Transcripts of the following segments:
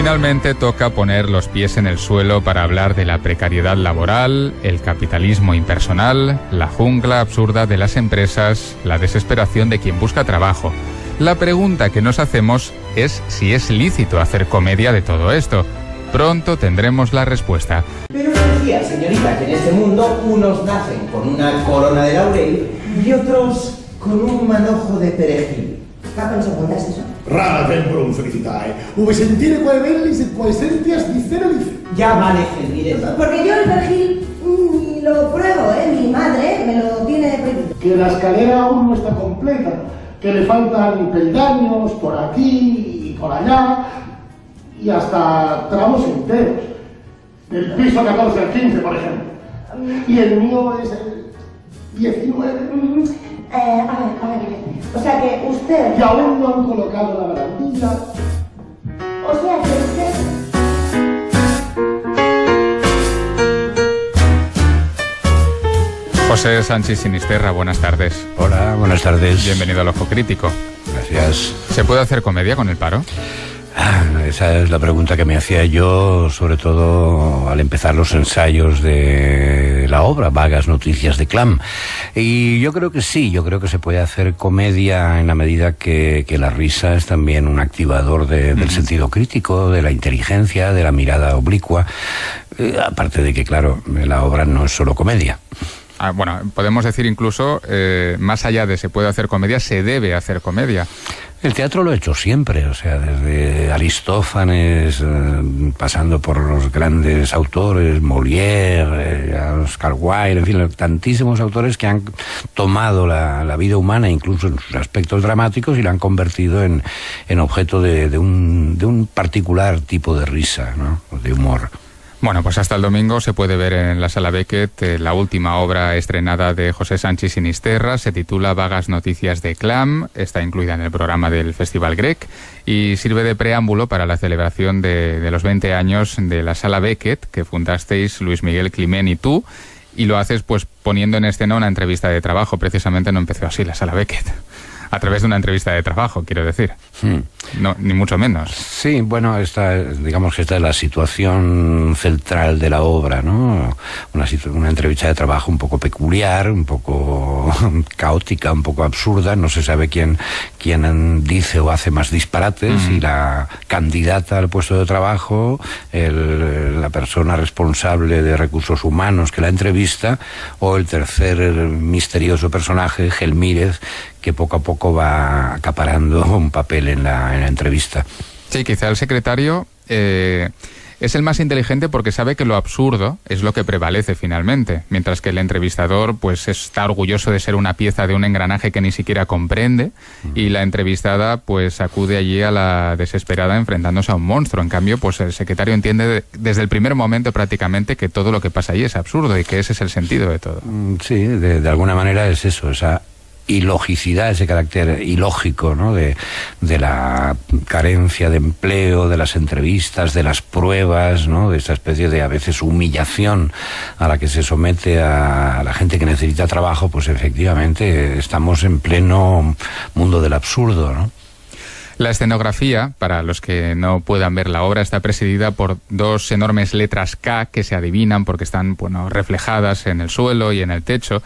Finalmente toca poner los pies en el suelo para hablar de la precariedad laboral, el capitalismo impersonal, la jungla absurda de las empresas, la desesperación de quien busca trabajo. La pregunta que nos hacemos es si es lícito hacer comedia de todo esto. Pronto tendremos la respuesta. Pero decía, señorita, que en este mundo unos nacen con una corona de laurel y otros con un manojo de perejil. Capo, ¿es eso? Rara tempo un felicitae. Uve sentire quae bellis et quae sentias dicere dice. Ya vale, Gelmírez. Porque yo el perejil lo pruebo, mi madre me lo tiene prohibido. Que la escalera aún no está completa, que le faltan peldaños por aquí y por allá, y hasta tramos enteros. El piso 14 al 15, por ejemplo. Y el mío es el 19. A ver. O sea que usted... Y aún no han colocado la barandilla. O sea que usted... José Sánchez Sinisterra, buenas tardes. Hola, buenas tardes. Bienvenido al Ojo Crítico. Gracias. ¿Se puede hacer comedia con el paro? Esa es la pregunta que me hacía yo, sobre todo al empezar los ensayos de la obra, Vagas Noticias de Clam. Y yo creo que sí, yo creo que se puede hacer comedia en la medida que la risa es también un activador del sentido crítico, de la inteligencia, de la mirada oblicua. Aparte de que, claro, la obra no es solo comedia. Bueno, podemos decir incluso, más allá de se puede hacer comedia, se debe hacer comedia. El teatro lo ha hecho siempre, o sea, desde Aristófanes, pasando por los grandes autores, Molière, Oscar Wilde, en fin, tantísimos autores que han tomado la vida humana, incluso en sus aspectos dramáticos, y la han convertido en objeto de un particular tipo de risa, ¿no? De humor. Bueno, pues hasta el domingo se puede ver en la Sala Beckett la última obra estrenada de José Sánchez Sinisterra. Se titula Vagas Noticias de Clam, está incluida en el programa del Festival Grec y sirve de preámbulo para la celebración de los 20 años de la Sala Beckett que fundasteis Luis Miguel Climent y tú, y lo haces pues poniendo en escena una entrevista de trabajo. Precisamente no empezó así la Sala Beckett. A través de una entrevista de trabajo, quiero decir. No, ni mucho menos. Sí, bueno, digamos que esta es la situación central de la obra, ¿no? Una entrevista de trabajo un poco peculiar, un poco caótica, un poco absurda. No se sabe quién dice o hace más disparates, y la candidata al puesto de trabajo, la persona responsable de recursos humanos que la entrevista, o el tercer misterioso personaje, Gelmírez, que poco a poco va acaparando un papel en la entrevista. Sí, quizá el secretario es el más inteligente porque sabe que lo absurdo es lo que prevalece finalmente, mientras que el entrevistador pues está orgulloso de ser una pieza de un engranaje que ni siquiera comprende, y la entrevistada pues acude allí a la desesperada enfrentándose a un monstruo. En cambio, pues el secretario entiende desde el primer momento prácticamente que todo lo que pasa allí es absurdo y que ese es el sentido de todo. Sí, de alguna manera es eso, esa ilogicidad, ese carácter ilógico, ¿no? de la carencia de empleo, de las entrevistas, de las pruebas, ¿no? De esa especie de a veces humillación a la que se somete a la gente que necesita trabajo. Pues efectivamente estamos en pleno mundo del absurdo, ¿no? La escenografía, para los que no puedan ver la obra, está presidida por dos enormes letras K que se adivinan porque están reflejadas en el suelo y en el techo.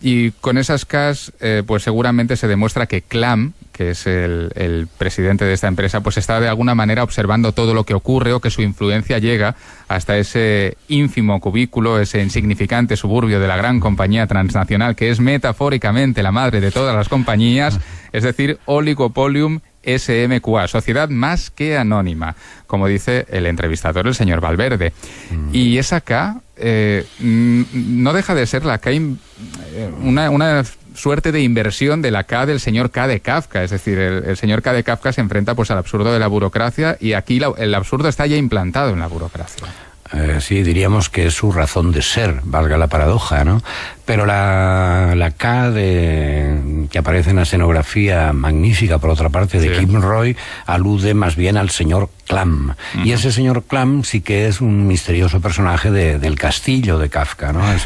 Y con esas Ks, pues seguramente se demuestra que Clam, que es el presidente de esta empresa, pues está de alguna manera observando todo lo que ocurre, o que su influencia llega hasta ese ínfimo cubículo, ese insignificante suburbio de la gran compañía transnacional que es metafóricamente la madre de todas las compañías, es decir, Oligopolium SMQA, sociedad más que anónima, como dice el entrevistador, el señor Valverde. Y esa K no deja de ser la K, una suerte de inversión de la K del señor K de Kafka. Es decir, el señor K de Kafka se enfrenta pues al absurdo de la burocracia, y aquí el absurdo está ya implantado en la burocracia. Sí, diríamos que es su razón de ser, valga la paradoja, ¿no? Pero la K que aparece en la escenografía magnífica, por otra parte, de Kim Roy, alude más bien al señor Clam. Y ese señor Clam sí que es un misterioso personaje del castillo de Kafka, ¿no? Es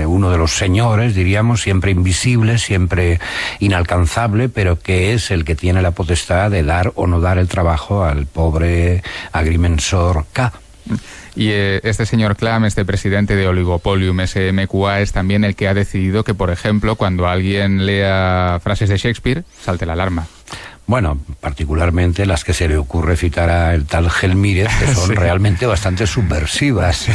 uno de los señores, diríamos, siempre invisible, siempre inalcanzable, pero que es el que tiene la potestad de dar o no dar el trabajo al pobre agrimensor K. Y este señor Clam, este presidente de Oligopolium SMQA, es también el que ha decidido que, por ejemplo, cuando alguien lea frases de Shakespeare, salte la alarma. Bueno, particularmente las que se le ocurre citar a el tal Gelmírez, que son realmente bastante subversivas.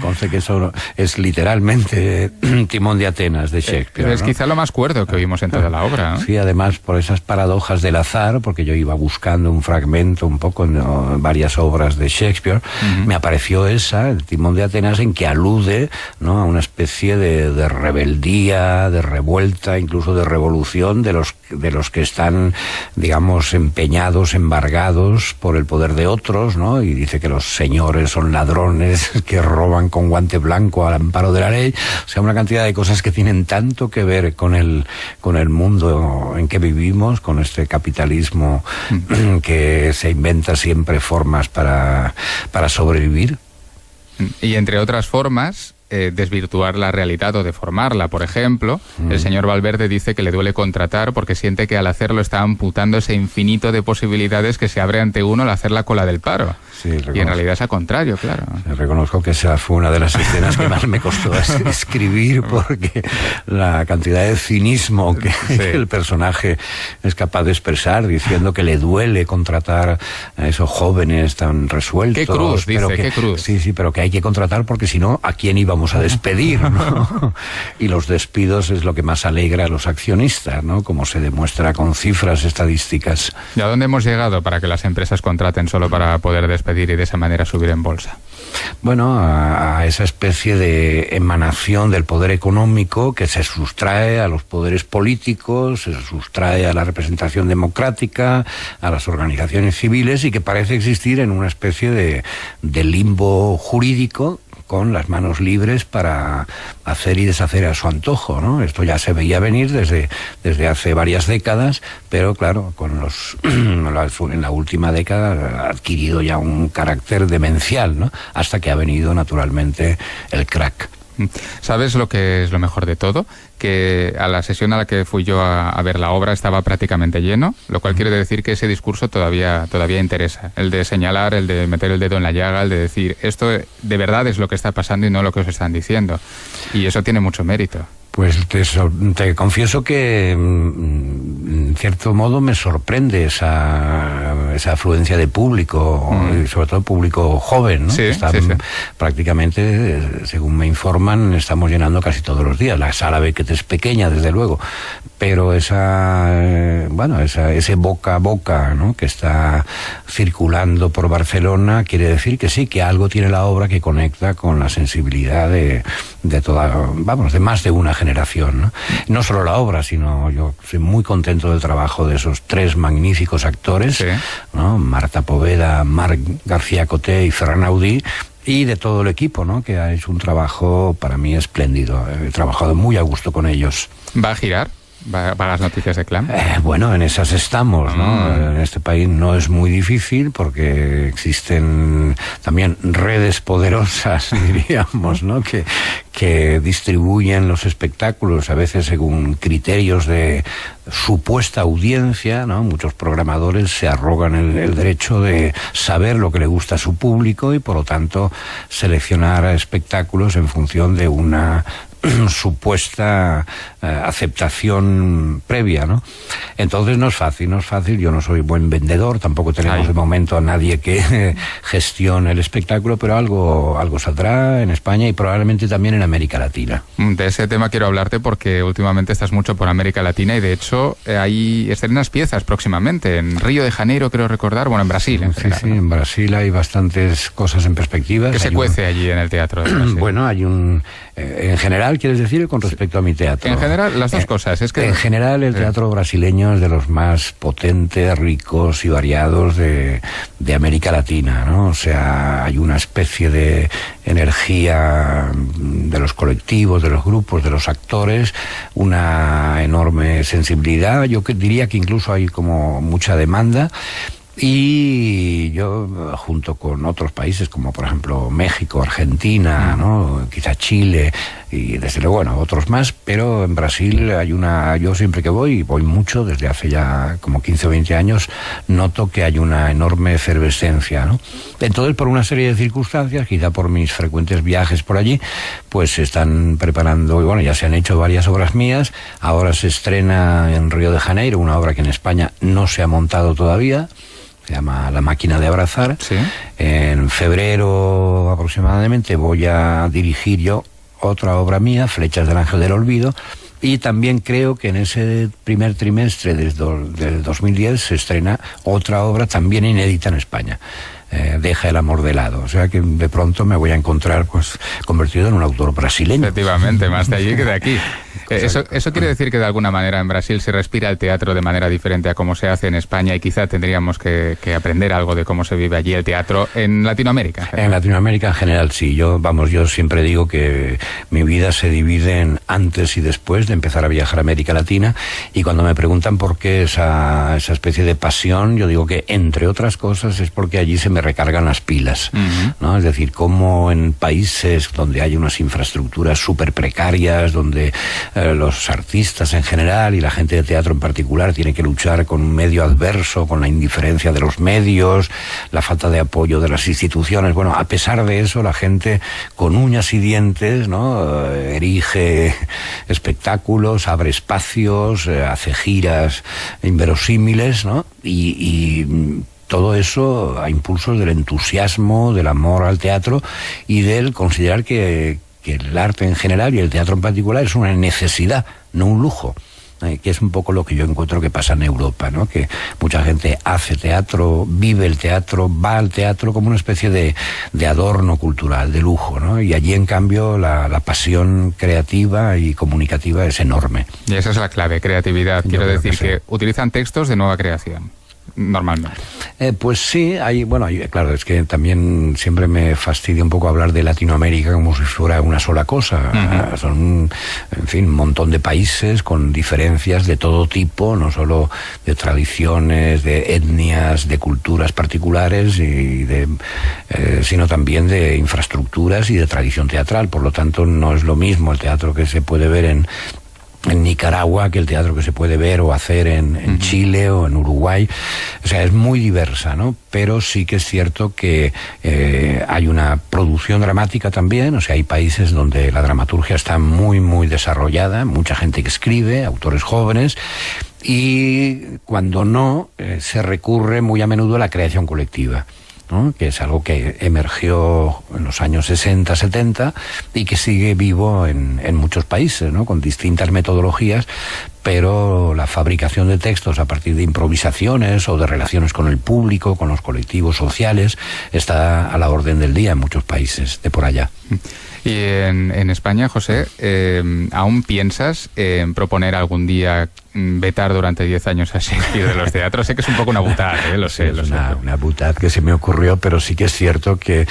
Conste que eso es literalmente Timón de Atenas de Shakespeare. Es quizá lo más cuerdo que oímos en toda la obra, ¿no? Sí, además por esas paradojas del azar, porque yo iba buscando un fragmento un poco en varias obras de Shakespeare, me apareció esa, el Timón de Atenas, en que alude, ¿no?, a una especie de rebeldía, de revuelta, incluso de revolución de los que están, digamos, empeñados, embargados por el poder de otros, ¿no? Y dice que los señores son ladrones que roban con guante blanco al amparo de la ley. O sea, una cantidad de cosas que tienen tanto que ver con el mundo en que vivimos, con este capitalismo que se inventa siempre formas para sobrevivir. Y entre otras formas, desvirtuar la realidad o deformarla. Por ejemplo, el señor Valverde dice que le duele contratar porque siente que al hacerlo está amputando ese infinito de posibilidades que se abre ante uno al hacer la cola del paro. Sí, y en realidad es al contrario, claro. Reconozco que esa fue una de las escenas que más me costó escribir, porque la cantidad de cinismo que el personaje es capaz de expresar, diciendo que le duele contratar a esos jóvenes tan resueltos. Qué cruz, pero dice, qué cruz. Sí, pero que hay que contratar porque si no, ¿a quién íbamos a despedir, ¿no? Y los despidos es lo que más alegra a los accionistas, ¿no? Como se demuestra con cifras estadísticas. ¿Y a dónde hemos llegado para que las empresas contraten solo para poder despedir y de esa manera subir en bolsa? Bueno, a esa especie de emanación del poder económico que se sustrae a los poderes políticos, se sustrae a la representación democrática, a las organizaciones civiles, y que parece existir en una especie de limbo jurídico, con las manos libres para hacer y deshacer a su antojo, ¿no? Esto ya se veía venir desde hace varias décadas, pero claro, en la última década ha adquirido ya un carácter demencial, ¿no? Hasta que ha venido naturalmente el crack. ¿Sabes lo que es lo mejor de todo? Que a la sesión a la que fui yo a ver la obra estaba prácticamente lleno, lo cual quiere decir que ese discurso todavía interesa. El de señalar, el de meter el dedo en la llaga, el de decir esto de verdad es lo que está pasando y no lo que os están diciendo. Y eso tiene mucho mérito. Pues te confieso que en cierto modo me sorprende esa afluencia de público, y sobre todo público joven, ¿no? Sí. Prácticamente, según me informan, estamos llenando casi todos los días. La sala Beckett es pequeña, desde luego, pero ese boca a boca, ¿no?, que está circulando por Barcelona quiere decir que sí, que algo tiene la obra que conecta con la sensibilidad de más de una generación, ¿no? No solo la obra, sino yo soy muy contento del trabajo de esos tres magníficos actores, sí, ¿no? Marta Poveda, Marc García Coté y Ferran Audí, y de todo el equipo, ¿no?, que ha hecho un trabajo para mí espléndido. He trabajado muy a gusto con ellos. ¿Va a girar? ¿Va las noticias de Clam? Bueno, en esas estamos, ¿no? En este país no es muy difícil porque existen también redes poderosas, diríamos, ¿no?, que distribuyen los espectáculos a veces según criterios de supuesta audiencia, ¿no? Muchos programadores se arrogan el derecho de saber lo que le gusta a su público y por lo tanto seleccionar espectáculos en función de una supuesta aceptación previa, ¿no? Entonces no es fácil, yo no soy buen vendedor, tampoco tenemos de momento a nadie que gestione el espectáculo, pero algo saldrá en España y probablemente también en América Latina. De ese tema quiero hablarte porque últimamente estás mucho por América Latina y de hecho hay estrenas piezas próximamente, en Río de Janeiro creo recordar, en Brasil en general. Sí, en Brasil hay bastantes cosas en perspectiva. ¿Qué se cuece allí en el teatro de Brasil? Bueno, hay en general, ¿quieres decir? Con respecto a mi teatro. En general, las dos cosas. Es que en general, el teatro brasileño es de los más potentes, ricos y variados de América Latina, ¿no? O sea, hay una especie de energía de los colectivos, de los grupos, de los actores, una enorme sensibilidad. Yo diría que incluso hay como mucha demanda. Y yo, junto con otros países como por ejemplo México, Argentina, ¿no? Quizá Chile y desde luego, bueno, otros más, pero en Brasil yo siempre que voy, y voy mucho, desde hace ya como 15 o 20 años, noto que hay una enorme efervescencia, ¿no? Entonces, por una serie de circunstancias, quizá por mis frecuentes viajes por allí, pues se están preparando, y bueno, ya se han hecho varias obras mías. Ahora se estrena en Río de Janeiro una obra que en España no se ha montado todavía, se llama La máquina de abrazar. ¿Sí? En febrero aproximadamente voy a dirigir yo otra obra mía, Flechas del Ángel del Olvido, y también creo que en ese primer trimestre del 2010 se estrena otra obra también inédita en España, Deja el amor de lado. O sea que de pronto me voy a encontrar pues convertido en un autor brasileño. Efectivamente, más de allí que de aquí. Eso quiere decir que de alguna manera en Brasil se respira el teatro de manera diferente a cómo se hace en España, y quizá tendríamos que aprender algo de cómo se vive allí el teatro en Latinoamérica. En Latinoamérica en general sí. Yo siempre digo que mi vida se divide en antes y después de empezar a viajar a América Latina, y cuando me preguntan por qué esa especie de pasión, yo digo que entre otras cosas es porque allí se me recargan las pilas, ¿no? Es decir, como en países donde hay unas infraestructuras súper precarias, donde los artistas en general y la gente de teatro en particular tiene que luchar con un medio adverso, con la indiferencia de los medios, la falta de apoyo de las instituciones. Bueno, a pesar de eso, la gente con uñas y dientes, ¿no? Erige espectáculos, abre espacios, hace giras inverosímiles, ¿no? Y todo eso a impulsos del entusiasmo, del amor al teatro y del considerar que el arte en general y el teatro en particular es una necesidad, no un lujo, que es un poco lo que yo encuentro que pasa en Europa, ¿no? Que mucha gente hace teatro, vive el teatro, va al teatro como una especie de adorno cultural, de lujo, ¿no? Y allí, en cambio, la pasión creativa y comunicativa es enorme. Y esa es la clave, creatividad. Quiero decir que utilizan textos de nueva creación. Normalmente. Pues sí, claro, es que también siempre me fastidia un poco hablar de Latinoamérica como si fuera una sola cosa. Son, en fin, un montón de países con diferencias de todo tipo, no solo de tradiciones, de etnias, de culturas particulares, sino también de infraestructuras y de tradición teatral. Por lo tanto, no es lo mismo el teatro que se puede ver en Nicaragua que el teatro que se puede ver o hacer en Chile o en Uruguay. O sea, es muy diversa, ¿no? Pero sí que es cierto que hay una producción dramática también. O sea, hay países donde la dramaturgia está muy, muy desarrollada, mucha gente que escribe, autores jóvenes, y cuando no, se recurre muy a menudo a la creación colectiva, ¿no? Que es algo que emergió en los años 60, 70 y que sigue vivo en muchos países, ¿no? Con distintas metodologías, pero la fabricación de textos a partir de improvisaciones o de relaciones con el público, con los colectivos sociales, está a la orden del día en muchos países de por allá. Y en España, José, ¿aún piensas en proponer algún día vetar durante 10 años a Shakespeare de los teatros? Sé que es un poco una butad, lo sé. Es una butad que se me ocurrió, pero sí que es cierto que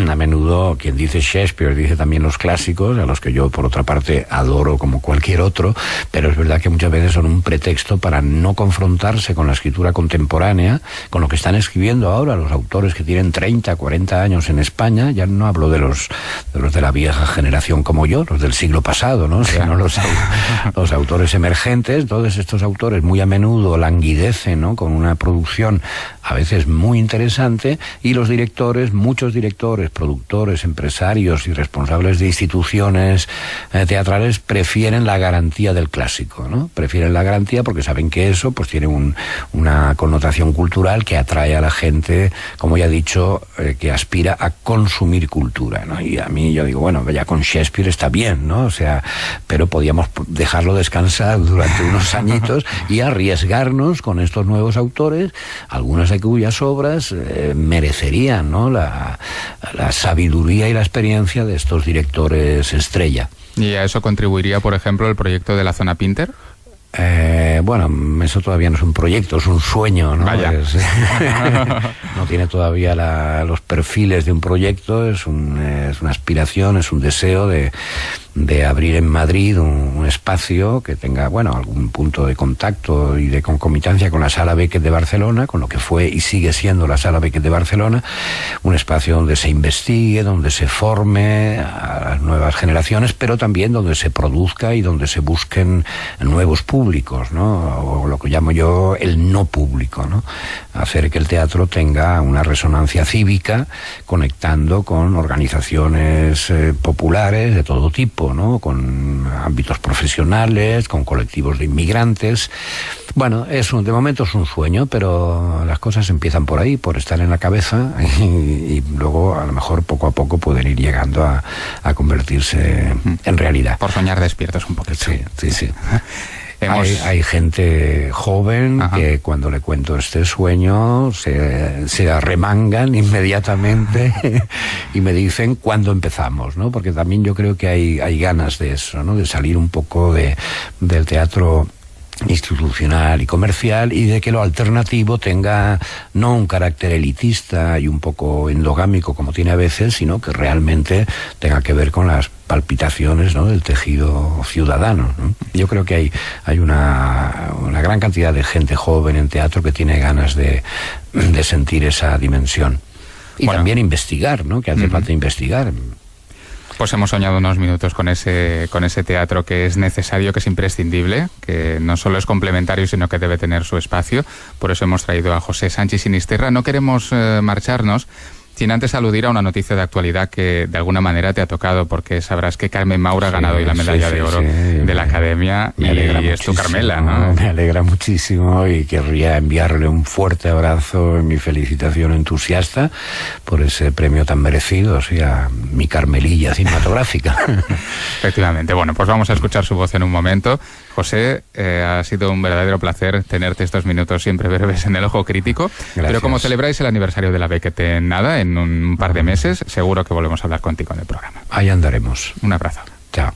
a menudo quien dice Shakespeare dice también los clásicos, a los que yo por otra parte adoro como cualquier otro, pero es verdad que muchas veces son un pretexto para no confrontarse con la escritura contemporánea, con lo que están escribiendo ahora los autores que tienen 30, 40 años en España. Ya no hablo de los de la vieja generación como yo, los del siglo pasado, ¿no? Sino los autores emergentes. Todos estos autores muy a menudo languidecen, ¿no? Con una producción a veces muy interesante, y los directores, muchos directores, productores, empresarios y responsables de instituciones teatrales prefieren la garantía del clásico, ¿no? Prefieren la garantía porque saben que eso pues tiene una connotación cultural que atrae a la gente, como ya he dicho, que aspira a consumir cultura, ¿no? Y a mí yo digo, bueno, ya con Shakespeare está bien, ¿no? O sea, pero podíamos dejarlo descansar durante unos añitos y arriesgarnos con estos nuevos autores, algunas de cuyas obras merecerían, ¿no? La sabiduría y la experiencia de estos directores estrella. ¿Y a eso contribuiría, por ejemplo, el proyecto de la Zona Pinter? Bueno, eso todavía no es un proyecto, es un sueño, ¿no? Vaya. No tiene todavía los perfiles de un proyecto, es una aspiración, es un deseo de de abrir en Madrid un espacio que tenga, bueno, algún punto de contacto y de concomitancia con la Sala Beckett de Barcelona, con lo que fue y sigue siendo la Sala Beckett de Barcelona, un espacio donde se investigue, donde se forme a las nuevas generaciones, pero también donde se produzca y donde se busquen nuevos públicos, ¿no? O lo que llamo yo el no público, ¿no? Hacer que el teatro tenga una resonancia cívica, conectando con organizaciones populares de todo tipo, ¿no? Con ámbitos profesionales, con colectivos de inmigrantes. Bueno, de momento es un sueño, pero las cosas empiezan por ahí, por estar en la cabeza, y luego a lo mejor poco a poco pueden ir llegando a convertirse en realidad. Por soñar despiertos un poquito. Sí. Hay gente joven que cuando le cuento este sueño se arremangan inmediatamente y me dicen cuándo empezamos, ¿no? Porque también yo creo que hay ganas de eso, ¿no? De salir un poco del teatro institucional y comercial, y de que lo alternativo tenga no un carácter elitista y un poco endogámico como tiene a veces, sino que realmente tenga que ver con las palpitaciones, ¿no? Del tejido ciudadano, ¿no? Yo creo que hay una gran cantidad de gente joven en teatro que tiene ganas de sentir esa dimensión. Y también investigar, ¿no? Que hace falta investigar. Pues hemos soñado unos minutos con ese teatro que es necesario, que es imprescindible, que no solo es complementario, sino que debe tener su espacio. Por eso hemos traído a José Sánchez Sinisterra. No queremos marcharnos sin antes aludir a una noticia de actualidad que de alguna manera te ha tocado, porque sabrás que Carmen Maura ha ganado hoy la medalla de oro de la Academia, y es tu Carmela, ¿no? Me alegra muchísimo y querría enviarle un fuerte abrazo y mi felicitación entusiasta por ese premio tan merecido, a mi Carmelilla cinematográfica. Efectivamente. Bueno, pues vamos a escuchar su voz en un momento. José, ha sido un verdadero placer tenerte estos minutos siempre breves en el Ojo Crítico. Gracias. Pero como celebráis el aniversario de la Beckett en nada, en un par de meses, seguro que volvemos a hablar contigo en el programa. Ahí andaremos. Un abrazo. Chao.